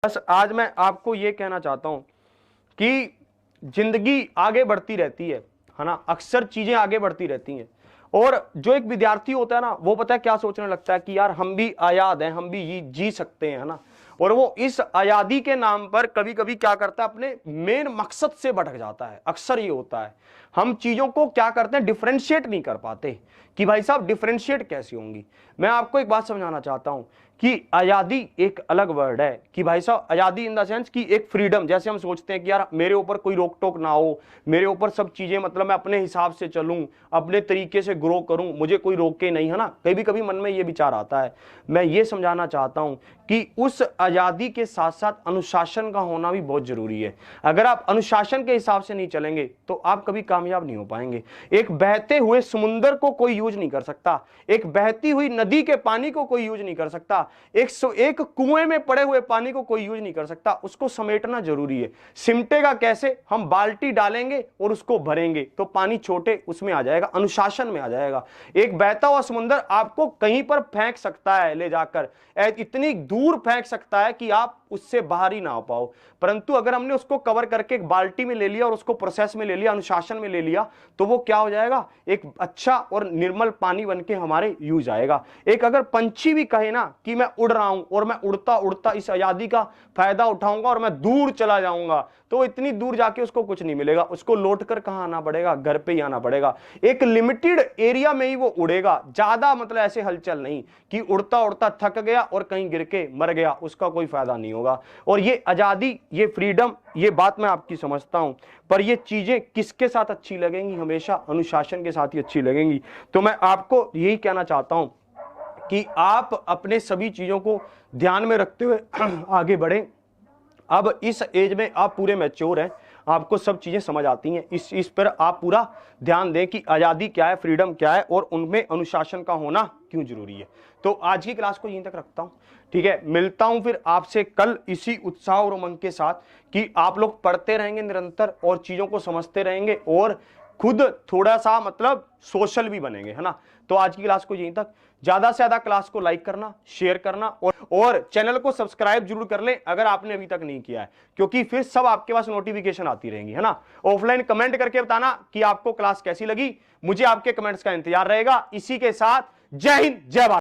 बस आज मैं आपको ये कहना चाहता हूं कि जिंदगी आगे बढ़ती रहती है ना। अक्सर चीजें आगे बढ़ती रहती हैं और जो एक विद्यार्थी होता है ना, वो पता है क्या सोचने लगता है कि यार हम भी आजाद हैं, हम भी जी सकते हैं, है ना। और वो इस आजादी के नाम पर कभी कभी क्या करता है, अपने मेन मकसद से भटक जाता है। अक्सर ये होता है, हम चीजों को क्या करते हैं, डिफरेंशिएट नहीं कर पाते कि भाई साहब डिफरेंशिएट कैसी होंगी। मैं आपको एक बात समझाना चाहता हूं कि आजादी एक अलग वर्ड है कि भाई साहब आजादी इन द सेंस कि एक फ्रीडम। जैसे हम सोचते हैं कि यार मेरे ऊपर कोई रोक टोक ना हो, मेरे ऊपर सब चीजें मतलब मैं अपने हिसाब से चलूं, अपने तरीके से ग्रो करूं, मुझे कोई रोके नहीं, है ना। कभी कभी मन में ये विचार आता है। मैं ये समझाना चाहता हूं कि उस आजादी के साथ साथ अनुशासन का होना भी बहुत जरूरी है। अगर आप अनुशासन के हिसाब से नहीं चलेंगे तो आप कभी कामयाब नहीं हो पाएंगे। एक बहते हुए समुंदर को कोई यूज नहीं कर सकता, एक बहती हुई नदी के पानी को कोई यूज नहीं कर सकता, एक कुएं में पड़े हुए पानी को कोई यूज नहीं कर सकता। उसको समेटना जरूरी है। सिमटेगा कैसे, हम बाल्टी डालेंगे और उसको भरेंगे तो पानी छोटे उसमें आ जाएगा, अनुशासन में आ जाएगा। एक बहता हुआ समुंदर आपको कहीं पर फेंक सकता है ले जाकर, इतनी दूर फेंक सकता है कि आप उससे बाहर ही ना हो पाओ। परंतु अगर हमने उसको कवर करके एक बाल्टी में ले लिया और उसको प्रोसेस में ले लिया, अनुशासन में ले लिया, तो वो क्या हो जाएगा, एक अच्छा और निर्मल पानी बन के हमारे यूज आएगा। एक अगर पंछी भी कहे ना कि मैं उड़ रहा हूं और मैं उड़ता उड़ता इस आजादी का फायदा उठाऊंगा और मैं दूर चला जाऊंगा, तो इतनी दूर जाके उसको कुछ नहीं मिलेगा। उसको लौट कर कहां आना पड़ेगा, घर पे ही आना पड़ेगा। एक लिमिटेड एरिया में ही वो उड़ेगा, ज्यादा मतलब ऐसे हलचल नहीं कि उड़ता उड़ता थक गया और कहीं गिर के मर गया, उसका कोई फायदा नहीं होगा। और ये आजादी, ये फ्रीडम, ये बात मैं आपकी समझता हूं, पर ये चीजें किसके साथ अच्छी लगेंगी, हमेशा अनुशासन के साथ ही अच्छी लगेंगी। तो मैं आपको यही कहना चाहता हूं कि आप अपने सभी चीजों को ध्यान में रखते हुए आगे बढ़ें। अब इस एज में आप पूरे मैच्योर हैं, आपको सब चीजें समझ आती हैं। इस पर आप पूरा ध्यान दें कि आजादी क्या है, फ्रीडम क्या है और उनमें अनुशासन का होना क्यों जरूरी है। तो आज की क्लास को यहीं तक रखता हूं, ठीक है। मिलता हूं फिर आपसे कल इसी उत्साह और उमंग के साथ कि आप लोग पढ़ते रहेंगे निरंतर और चीजों को समझते रहेंगे और खुद थोड़ा सा मतलब सोशल भी बनेंगे, है ना। तो आज की क्लास को यहीं तक। ज्यादा से ज्यादा क्लास को लाइक करना, शेयर करना और चैनल को सब्सक्राइब जरूर कर लें अगर आपने अभी तक नहीं किया है, क्योंकि फिर सब आपके पास नोटिफिकेशन आती रहेंगी, है ना। ऑफलाइन कमेंट करके बताना कि आपको क्लास कैसी लगी, मुझे आपके कमेंट्स का इंतजार रहेगा। इसी के साथ जय हिंद, जय भारत।